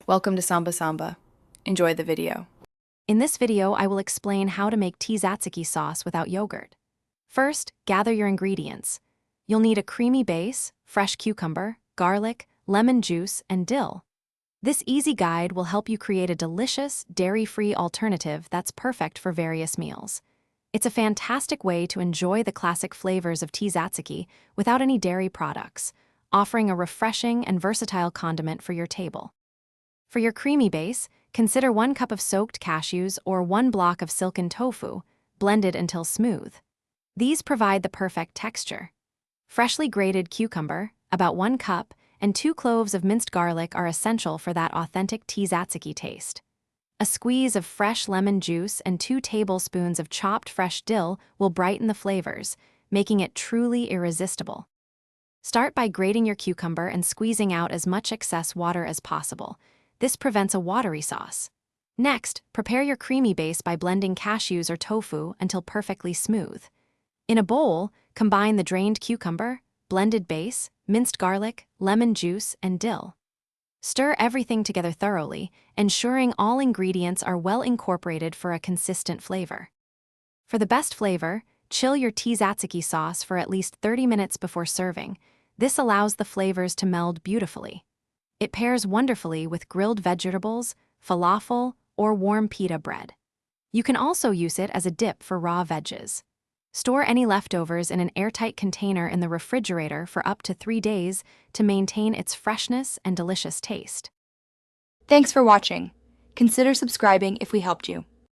Welcome to Samba Samba. Enjoy the video. In this video, I will explain how to make Tzatziki sauce without yogurt. First, gather your ingredients. You'll need a creamy base, fresh cucumber, garlic, lemon juice, and dill. This easy guide will help you create a delicious, dairy-free alternative that's perfect for various meals. It's a fantastic way to enjoy the classic flavors of Tzatziki without any dairy products, offering a refreshing and versatile condiment for your table. For your creamy base, consider 1 cup of soaked cashews or 1 block of silken tofu, blended until smooth. These provide the perfect texture. Freshly grated cucumber, about 1 cup, and 2 cloves of minced garlic are essential for that authentic Tzatziki taste. A squeeze of fresh lemon juice and 2 tablespoons of chopped fresh dill will brighten the flavors, making it truly irresistible. Start by grating your cucumber and squeezing out as much excess water as possible. This prevents a watery sauce. Next, prepare your creamy base by blending cashews or tofu until perfectly smooth. In a bowl, combine the drained cucumber, blended base, minced garlic, lemon juice, and dill. Stir everything together thoroughly, ensuring all ingredients are well incorporated for a consistent flavor. For the best flavor, chill your Tzatziki sauce for at least 30 minutes before serving. This allows the flavors to meld beautifully. It pairs wonderfully with grilled vegetables, falafel, or warm pita bread. You can also use it as a dip for raw veggies. Store any leftovers in an airtight container in the refrigerator for up to 3 days to maintain its freshness and delicious taste. Thanks for watching. Consider subscribing if we helped you.